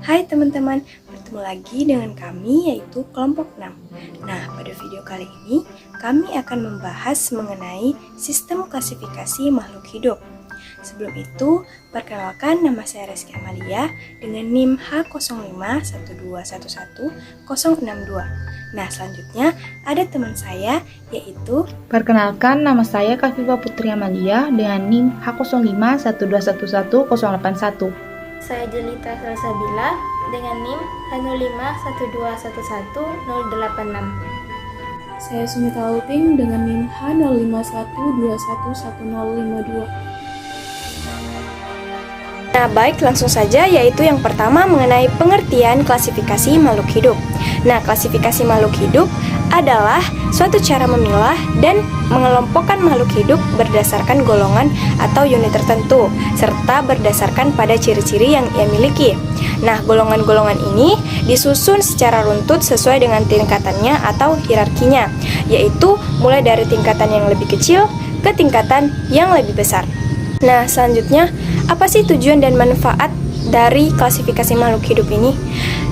Hai teman-teman, bertemu lagi dengan kami yaitu kelompok 6. Nah, pada video kali ini kami akan membahas mengenai sistem klasifikasi makhluk hidup. Sebelum itu, perkenalkan nama saya Reski Amalia dengan NIM H0512111062. Nah, selanjutnya ada teman saya yaitu Perkenalkan, nama saya Kafifa Putri Amalia dengan NIM H0512111081. Saya Jelita Salsabila dengan NIM H0512111086. Saya Sumita Alping dengan NIM H0512111052. Nah, baik, langsung saja, yaitu yang pertama mengenai pengertian klasifikasi makhluk hidup. Nah, klasifikasi makhluk hidup adalah suatu cara memilah dan mengelompokkan makhluk hidup berdasarkan golongan atau unit tertentu, serta berdasarkan pada ciri-ciri yang ia miliki. Nah, golongan-golongan ini disusun secara runtut sesuai dengan tingkatannya atau hierarkinya, yaitu mulai dari tingkatan yang lebih kecil ke tingkatan yang lebih besar. Nah, selanjutnya, apa sih tujuan dan manfaat dari klasifikasi makhluk hidup ini?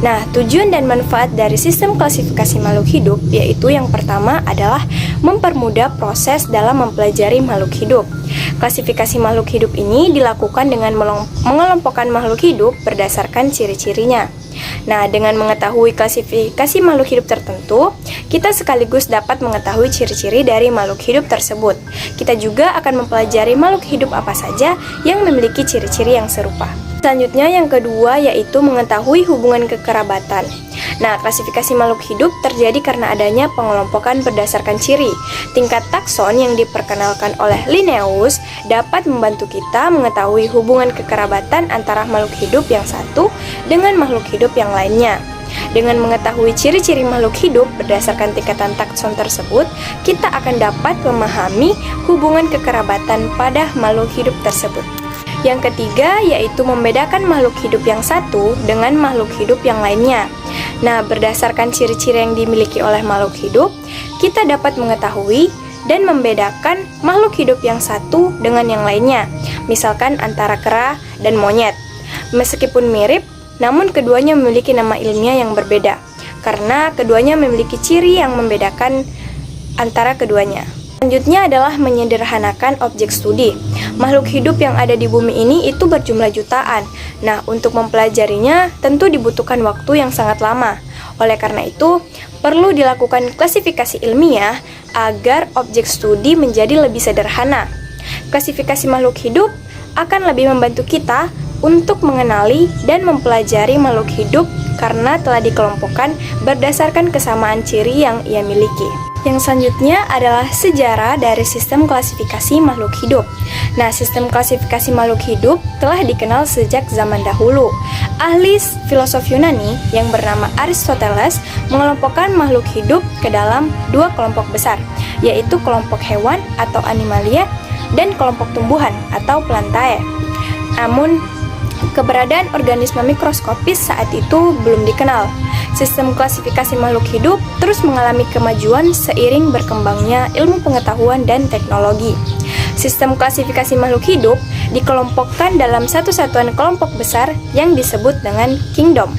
Nah, tujuan dan manfaat dari sistem klasifikasi makhluk hidup yaitu yang pertama adalah mempermudah proses dalam mempelajari makhluk hidup. Klasifikasi makhluk hidup ini dilakukan dengan mengelompokkan makhluk hidup berdasarkan ciri-cirinya. Nah, dengan mengetahui klasifikasi makhluk hidup tertentu, kita sekaligus dapat mengetahui ciri-ciri dari makhluk hidup tersebut. Kita juga akan mempelajari makhluk hidup apa saja yang memiliki ciri-ciri yang serupa. Selanjutnya yang kedua yaitu mengetahui hubungan kekerabatan. Nah, klasifikasi makhluk hidup terjadi karena adanya pengelompokan berdasarkan ciri. Tingkat takson yang diperkenalkan oleh Linnaeus dapat membantu kita mengetahui hubungan kekerabatan antara makhluk hidup yang satu dengan makhluk hidup yang lainnya. Dengan mengetahui ciri-ciri makhluk hidup berdasarkan tingkatan takson tersebut, kita akan dapat memahami hubungan kekerabatan pada makhluk hidup tersebut. Yang ketiga yaitu membedakan makhluk hidup yang satu dengan makhluk hidup yang lainnya. Nah, berdasarkan ciri-ciri yang dimiliki oleh makhluk hidup, kita dapat mengetahui dan membedakan makhluk hidup yang satu dengan yang lainnya. Misalkan antara kera dan monyet. Meskipun mirip, namun keduanya memiliki nama ilmiah yang berbeda, karena keduanya memiliki ciri yang membedakan antara keduanya. Selanjutnya adalah menyederhanakan objek studi. Makhluk hidup yang ada di bumi ini itu berjumlah jutaan. Nah, untuk mempelajarinya tentu dibutuhkan waktu yang sangat lama. Oleh karena itu, perlu dilakukan klasifikasi ilmiah agar objek studi menjadi lebih sederhana. Klasifikasi makhluk hidup akan lebih membantu kita untuk mengenali dan mempelajari makhluk hidup karena telah dikelompokkan berdasarkan kesamaan ciri yang ia miliki. Yang selanjutnya adalah sejarah dari sistem klasifikasi makhluk hidup. Nah, sistem klasifikasi makhluk hidup telah dikenal sejak zaman dahulu. Ahli filosof Yunani yang bernama Aristoteles mengelompokkan makhluk hidup ke dalam dua kelompok besar, yaitu kelompok hewan atau animalia dan kelompok tumbuhan atau plantae. Namun, keberadaan organisme mikroskopis saat itu belum dikenal. Sistem klasifikasi makhluk hidup terus mengalami kemajuan seiring berkembangnya ilmu pengetahuan dan teknologi. Sistem klasifikasi makhluk hidup dikelompokkan dalam satu satuan kelompok besar yang disebut dengan kingdom.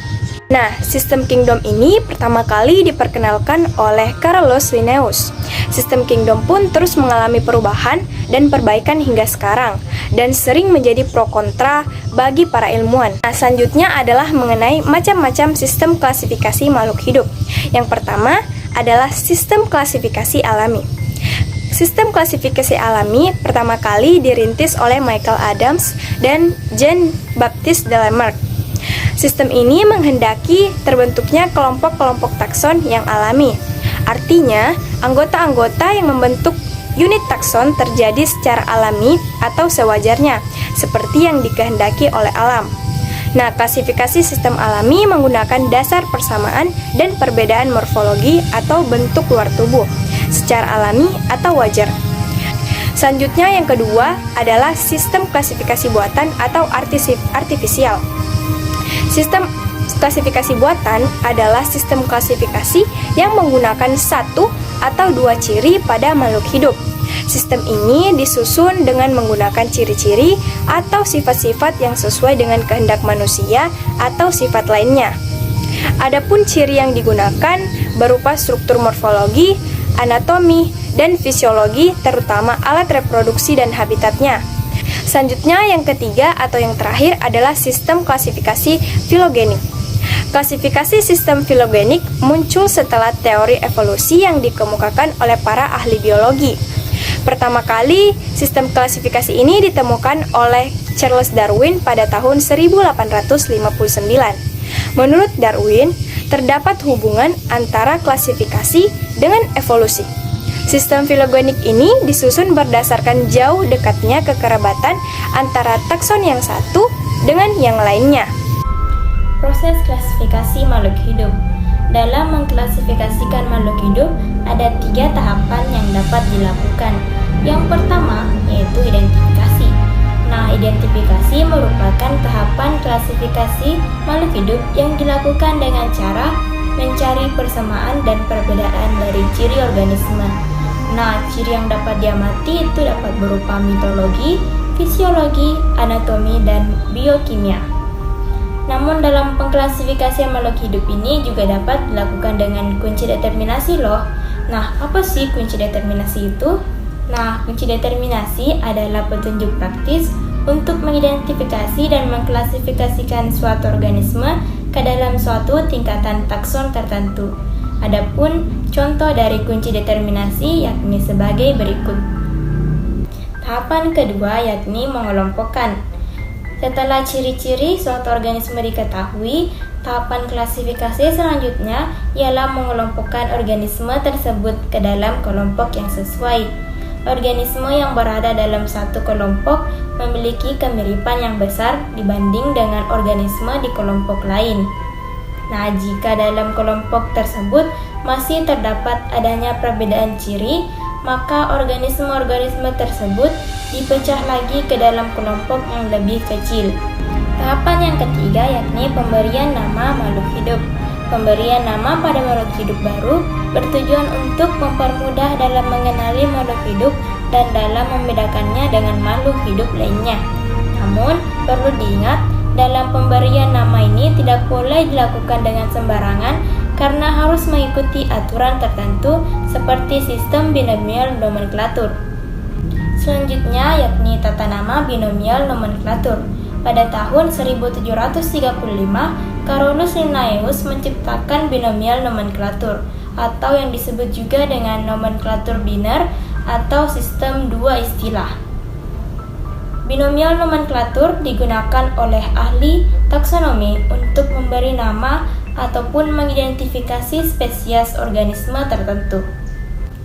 Nah, sistem kingdom ini pertama kali diperkenalkan oleh Carolus Linnaeus. Sistem kingdom pun terus mengalami perubahan dan perbaikan hingga sekarang, dan sering menjadi pro kontra bagi para ilmuwan. Nah, selanjutnya adalah mengenai macam-macam sistem klasifikasi makhluk hidup. Yang pertama adalah sistem klasifikasi alami. Sistem klasifikasi alami pertama kali dirintis oleh Michael Adams dan Jean-Baptiste Lamarck. Sistem ini menghendaki terbentuknya kelompok-kelompok takson yang alami. Artinya, anggota-anggota yang membentuk unit takson terjadi secara alami atau sewajarnya, seperti yang dikehendaki oleh alam. Nah, klasifikasi sistem alami menggunakan dasar persamaan dan perbedaan morfologi atau bentuk luar tubuh, secara alami atau wajar. Selanjutnya yang kedua adalah sistem klasifikasi buatan atau artifisial. Sistem klasifikasi buatan adalah sistem klasifikasi yang menggunakan satu atau dua ciri pada makhluk hidup. Sistem ini disusun dengan menggunakan ciri-ciri atau sifat-sifat yang sesuai dengan kehendak manusia atau sifat lainnya. Adapun ciri yang digunakan berupa struktur morfologi, anatomi, dan fisiologi, terutama alat reproduksi dan habitatnya. Selanjutnya, yang ketiga atau yang terakhir adalah sistem klasifikasi filogenik. Klasifikasi sistem filogenik muncul setelah teori evolusi yang dikemukakan oleh para ahli biologi. Pertama kali, sistem klasifikasi ini ditemukan oleh Charles Darwin pada tahun 1859. Menurut Darwin, terdapat hubungan antara klasifikasi dengan evolusi. Sistem filogenik ini disusun berdasarkan jauh dekatnya kekerabatan antara takson yang satu dengan yang lainnya. Proses klasifikasi makhluk hidup. Dalam mengklasifikasikan makhluk hidup, ada 3 tahapan yang dapat dilakukan. Yang pertama yaitu identifikasi. Nah, identifikasi merupakan tahapan klasifikasi makhluk hidup yang dilakukan dengan cara mencari persamaan dan perbedaan dari ciri organisme. Nah, ciri yang dapat diamati itu dapat berupa mitologi, fisiologi, anatomi, dan biokimia. Namun dalam pengklasifikasian makhluk hidup ini juga dapat dilakukan dengan kunci determinasi loh. Nah, apa sih kunci determinasi itu? Nah, kunci determinasi adalah petunjuk praktis untuk mengidentifikasi dan mengklasifikasikan suatu organisme ke dalam suatu tingkatan takson tertentu. Adapun contoh dari kunci determinasi yakni sebagai berikut. Tahapan kedua yakni mengelompokkan. Setelah ciri-ciri suatu organisme diketahui, tahapan klasifikasi selanjutnya ialah mengelompokkan organisme tersebut ke dalam kelompok yang sesuai. Organisme yang berada dalam satu kelompok memiliki kemiripan yang besar dibanding dengan organisme di kelompok lain. Nah, jika dalam kelompok tersebut masih terdapat adanya perbedaan ciri, maka organisme-organisme tersebut dipecah lagi ke dalam kelompok yang lebih kecil. Tahapan yang ketiga yakni pemberian nama makhluk hidup. Pemberian nama pada makhluk hidup baru bertujuan untuk mempermudah dalam mengenali makhluk hidup dan dalam membedakannya dengan makhluk hidup lainnya. Namun, perlu diingat, dalam pemberian nama ini tidak boleh dilakukan dengan sembarangan karena harus mengikuti aturan tertentu seperti sistem binomial nomenklatur. Selanjutnya yakni tata nama binomial nomenklatur. Pada tahun 1735, Carolus Linnaeus menciptakan binomial nomenklatur atau yang disebut juga dengan nomenklatur biner atau sistem dua istilah. Binomial nomenklatur digunakan oleh ahli taksonomi untuk memberi nama ataupun mengidentifikasi spesies organisme tertentu.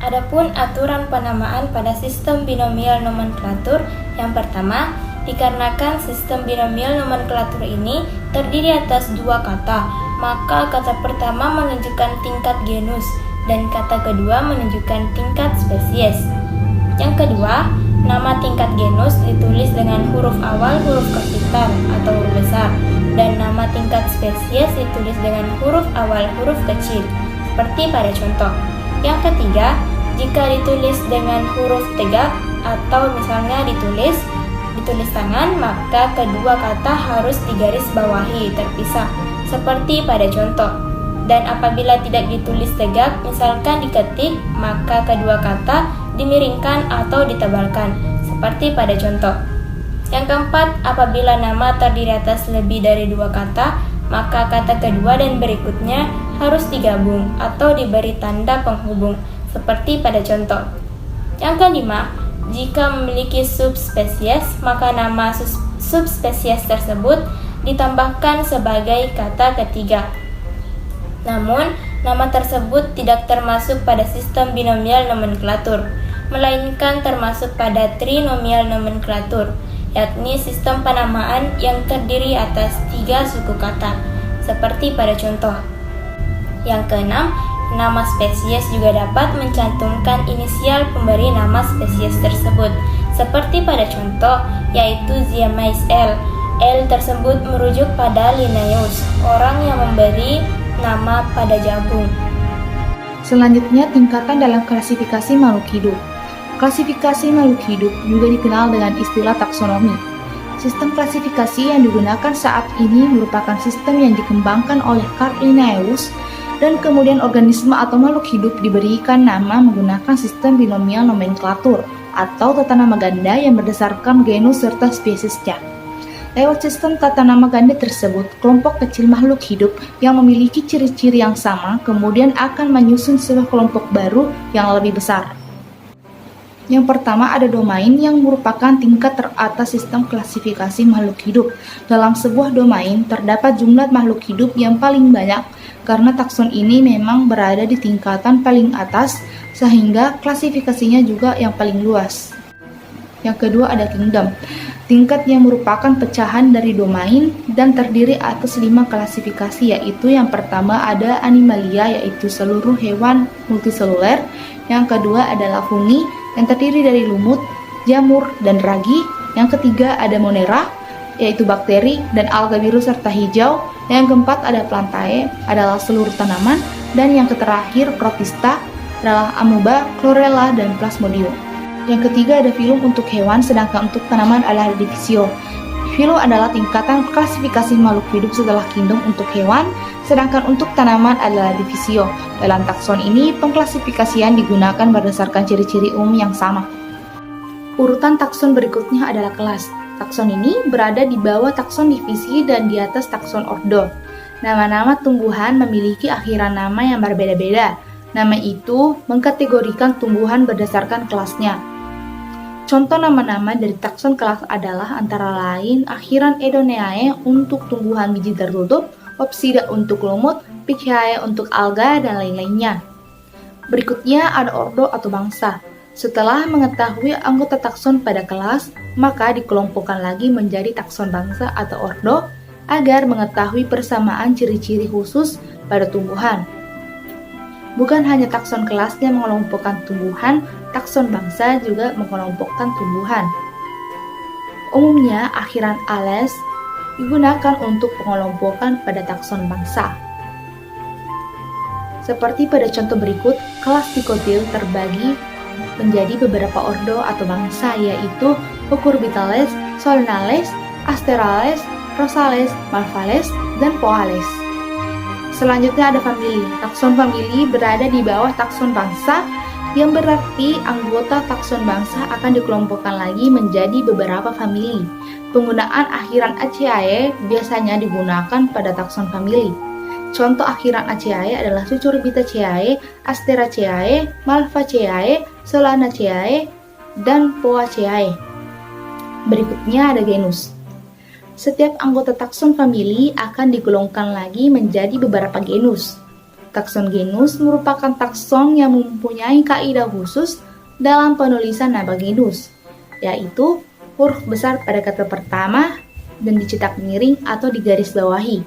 Adapun aturan penamaan pada sistem binomial nomenklatur yang pertama, dikarenakan sistem binomial nomenklatur ini terdiri atas dua kata, maka kata pertama menunjukkan tingkat genus dan kata kedua menunjukkan tingkat spesies. Yang kedua, nama tingkat genus ditulis dengan huruf awal huruf kapital atau huruf besar, dan nama tingkat spesies ditulis dengan huruf awal huruf kecil, seperti pada contoh. Yang ketiga, jika ditulis dengan huruf tegak atau misalnya ditulis tangan, maka kedua kata harus digaris bawahi terpisah, seperti pada contoh. Dan apabila tidak ditulis tegak, misalkan diketik, maka kedua kata dimiringkan atau ditebalkan, seperti pada contoh. Yang keempat, apabila nama terdiri atas lebih dari dua kata, maka kata kedua dan berikutnya harus digabung atau diberi tanda penghubung, seperti pada contoh. Yang kelima, jika memiliki subspesies, maka nama subspesies tersebut ditambahkan sebagai kata ketiga. Namun, nama tersebut tidak termasuk pada sistem binomial nomenklatur, melainkan termasuk pada trinomial nomenklatur, yakni sistem penamaan yang terdiri atas 3 suku kata, seperti pada contoh. Yang keenam, nama spesies juga dapat mencantumkan inisial pemberi nama spesies tersebut, seperti pada contoh, yaitu Ziamais L. L tersebut merujuk pada Linnaeus, orang yang memberi nama pada jagung. Selanjutnya, tingkatan dalam klasifikasi makhluk hidup. Klasifikasi makhluk hidup juga dikenal dengan istilah taksonomi. Sistem klasifikasi yang digunakan saat ini merupakan sistem yang dikembangkan oleh Carl Linnaeus, dan kemudian organisme atau makhluk hidup diberikan nama menggunakan sistem binomial nomenklatur atau tata nama ganda yang berdasarkan genus serta spesiesnya. Lewat sistem tata nama ganda tersebut, kelompok kecil makhluk hidup yang memiliki ciri-ciri yang sama kemudian akan menyusun sebuah kelompok baru yang lebih besar. Yang pertama ada domain yang merupakan tingkat teratas sistem klasifikasi makhluk hidup. Dalam sebuah domain terdapat jumlah makhluk hidup yang paling banyak karena takson ini memang berada di tingkatan paling atas sehingga klasifikasinya juga yang paling luas. Yang kedua ada kingdom. Tingkat yang merupakan pecahan dari domain dan terdiri atas 5 klasifikasi, yaitu yang pertama ada animalia, yaitu seluruh hewan multiseluler. Yang kedua adalah fungi yang terdiri dari lumut, jamur, dan ragi. Yang ketiga ada monera, yaitu bakteri dan alga biru serta hijau. Yang keempat ada plantae, adalah seluruh tanaman. Dan yang terakhir protista adalah amoeba, chlorella, dan plasmodium. Yang ketiga ada filum untuk hewan, sedangkan untuk tanaman adalah divisio. Filum adalah tingkatan klasifikasi makhluk hidup setelah kingdom untuk hewan, sedangkan untuk tanaman adalah divisio. Dalam takson ini, pengklasifikasian digunakan berdasarkan ciri-ciri umum yang sama. Urutan takson berikutnya adalah kelas. Takson ini berada di bawah takson divisi dan di atas takson ordo. Nama-nama tumbuhan memiliki akhiran nama yang berbeda-beda. Nama itu mengkategorikan tumbuhan berdasarkan kelasnya. Contoh nama-nama dari takson kelas adalah antara lain akhiran Edoneae untuk tumbuhan biji tertutup, Opsida untuk lumut, Pichiae untuk alga, dan lain-lainnya. Berikutnya ada ordo atau bangsa. Setelah mengetahui anggota takson pada kelas, maka dikelompokkan lagi menjadi takson bangsa atau ordo agar mengetahui persamaan ciri-ciri khusus pada tumbuhan. Bukan hanya takson kelas yang mengelompokkan tumbuhan, takson bangsa juga mengelompokkan tumbuhan. Umumnya, akhiran ales digunakan untuk pengelompokan pada takson bangsa. Seperti pada contoh berikut, kelas Dicotyl terbagi menjadi beberapa ordo atau bangsa, yaitu Cucurbitales, Solnales, Asterales, Rosales, Malvales, dan Poales. Selanjutnya ada famili. Takson famili berada di bawah takson bangsa, yang berarti anggota takson bangsa akan dikelompokkan lagi menjadi beberapa famili. Penggunaan akhiran Achaeae biasanya digunakan pada takson famili. Contoh akhiran Achaeae adalah Cucurbitaceae, Asteraceae, Malvaceae, Solanaceae, dan Poaceae. Berikutnya ada genus. Setiap anggota takson famili akan digolongkan lagi menjadi beberapa genus. Takson genus merupakan takson yang mempunyai kaidah khusus dalam penulisan nama genus, yaitu huruf besar pada kata pertama dan dicetak miring atau digaris bawahi.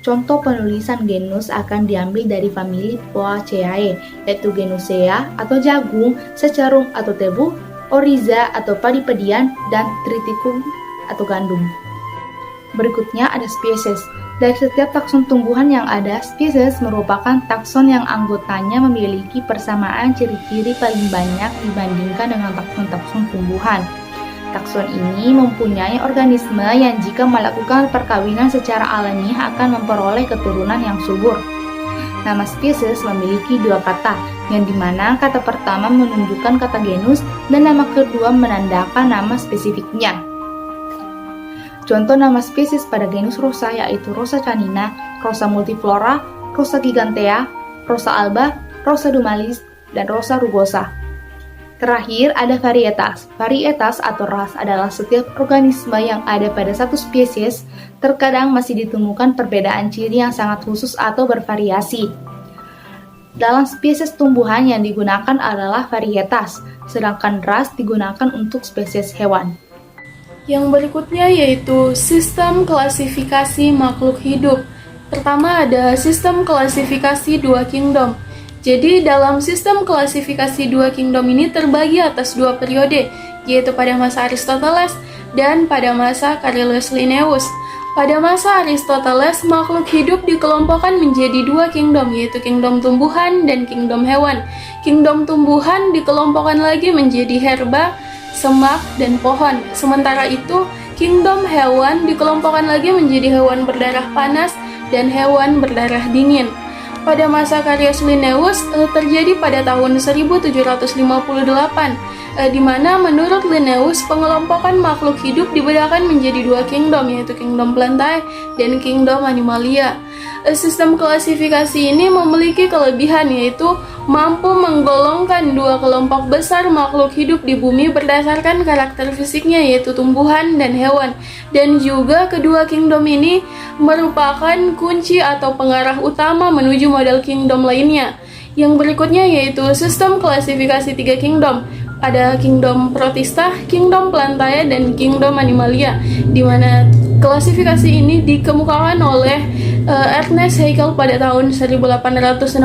Contoh penulisan genus akan diambil dari famili Poaceae, yaitu Genusea atau jagung, secarung atau tebu, Oriza atau padi-padian, dan Triticum atau gandum. Berikutnya ada spesies. Dari setiap takson tumbuhan yang ada, spesies merupakan takson yang anggotanya memiliki persamaan ciri-ciri paling banyak dibandingkan dengan takson-takson tumbuhan. Takson ini mempunyai organisme yang jika melakukan perkawinan secara alamiah akan memperoleh keturunan yang subur. Nama spesies memiliki dua kata, yang dimana kata pertama menunjukkan kata genus dan nama kedua menandakan nama spesifiknya. Contoh nama spesies pada genus Rosa yaitu Rosa canina, Rosa multiflora, Rosa gigantea, Rosa alba, Rosa dumalis, dan Rosa rugosa. Terakhir ada varietas. Varietas atau ras adalah setiap organisme yang ada pada satu spesies, terkadang masih ditemukan perbedaan ciri yang sangat khusus atau bervariasi. Dalam spesies tumbuhan yang digunakan adalah varietas, sedangkan ras digunakan untuk spesies hewan. Yang berikutnya yaitu sistem klasifikasi makhluk hidup. Pertama ada sistem klasifikasi dua kingdom. Jadi dalam sistem klasifikasi dua kingdom ini terbagi atas dua periode, yaitu pada masa Aristoteles dan pada masa Carolus Linnaeus. Pada masa Aristoteles, makhluk hidup dikelompokkan menjadi dua kingdom, yaitu kingdom tumbuhan dan kingdom hewan. Kingdom tumbuhan dikelompokkan lagi menjadi herba, semak, dan pohon. Sementara itu, kingdom hewan dikelompokkan lagi menjadi hewan berdarah panas dan hewan berdarah dingin. Pada masa Carolus Linnaeus terjadi pada tahun 1758, di mana menurut Linnaeus pengelompokan makhluk hidup dibedakan menjadi dua kingdom, yaitu kingdom Plantae dan kingdom Animalia. Sistem klasifikasi ini memiliki kelebihan, yaitu mampu menggolongkan dua kelompok besar makhluk hidup di bumi berdasarkan karakter fisiknya, yaitu tumbuhan dan hewan. Dan juga kedua kingdom ini merupakan kunci atau pengarah utama menuju model kingdom lainnya. Yang berikutnya yaitu sistem klasifikasi tiga kingdom. Ada kingdom Protista, kingdom Plantae, dan kingdom Animalia, di mana klasifikasi ini dikemukakan oleh Ernest Haeckel pada tahun 1866.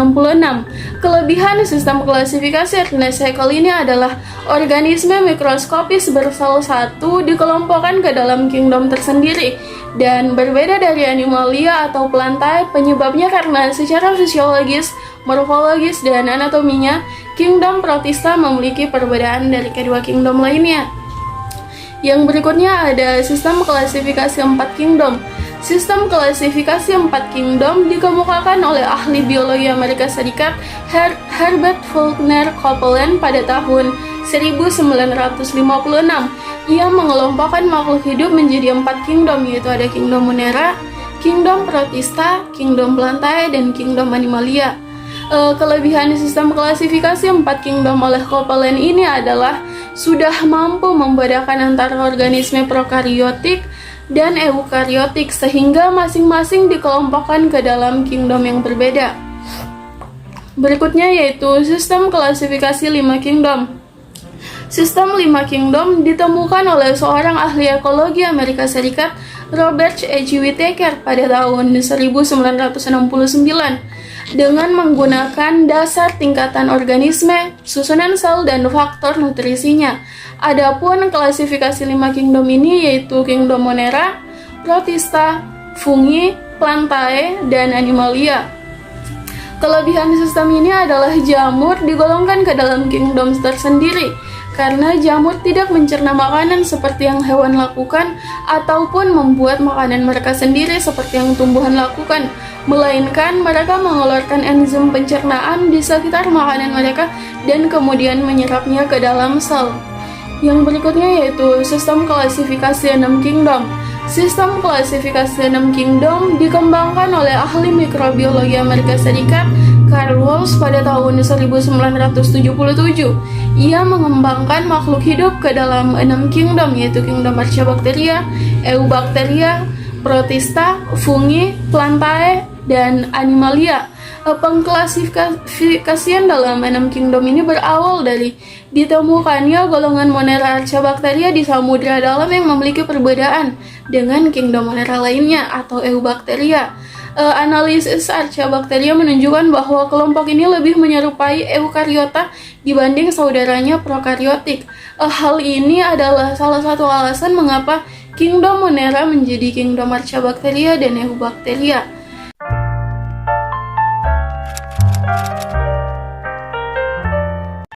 Kelebihan sistem klasifikasi Ernest Haeckel ini adalah organisme mikroskopis bersel satu dikelompokkan ke dalam kingdom tersendiri, dan berbeda dari Animalia atau Plantae. Penyebabnya karena secara fisiologis, morfologis, dan anatominya, kingdom Protista memiliki perbedaan dari kedua kingdom lainnya. Yang berikutnya ada sistem klasifikasi 4 kingdom. Sistem klasifikasi 4 kingdom dikemukakan oleh ahli biologi Amerika Serikat Herbert Faulkner Copeland pada tahun 1956. Ia mengelompokkan makhluk hidup menjadi 4 kingdom, yaitu ada kingdom Monera, kingdom Protista, kingdom Plantae, dan kingdom Animalia. Kelebihan sistem klasifikasi 4 kingdom oleh Copeland ini adalah sudah mampu membedakan antara organisme prokariotik dan eukariotik, sehingga masing-masing dikelompokkan ke dalam kingdom yang berbeda. Berikutnya yaitu sistem klasifikasi 5 kingdom. Sistem 5 kingdom ditemukan oleh seorang ahli ekologi Amerika Serikat, Robert H. Whittaker pada tahun 1969 dengan menggunakan dasar tingkatan organisme, susunan sel, dan faktor nutrisinya. Adapun klasifikasi 5 kingdom ini yaitu kingdom Monera, Protista, Fungi, Plantae, dan Animalia. Kelebihan sistem ini adalah jamur digolongkan ke dalam kingdom tersendiri, karena jamur tidak mencerna makanan seperti yang hewan lakukan ataupun membuat makanan mereka sendiri seperti yang tumbuhan lakukan, melainkan mereka mengeluarkan enzim pencernaan di sekitar makanan mereka dan kemudian menyerapnya ke dalam sel. Yang berikutnya yaitu sistem klasifikasi 6 kingdom. Sistem klasifikasi 6 kingdom dikembangkan oleh ahli mikrobiologi Amerika Serikat Carl Woese pada tahun 1977. Ia mengembangkan makhluk hidup ke dalam 6 kingdom, yaitu kingdom Archaeobacteria, Eubacteria, Protista, Fungi, Plantae, dan Animalia. Pengklasifikasian dalam 6 kingdom ini berawal dari ditemukannya golongan Monera Archaeobacteria di samudra dalam yang memiliki perbedaan dengan kingdom Monera lainnya atau Eubacteria. Analisis Archaeobacteria menunjukkan bahwa kelompok ini lebih menyerupai Eukariota dibanding saudaranya prokariotik. Hal ini adalah salah satu alasan mengapa kingdom Monera menjadi kingdom Archaeobacteria dan Eubacteria.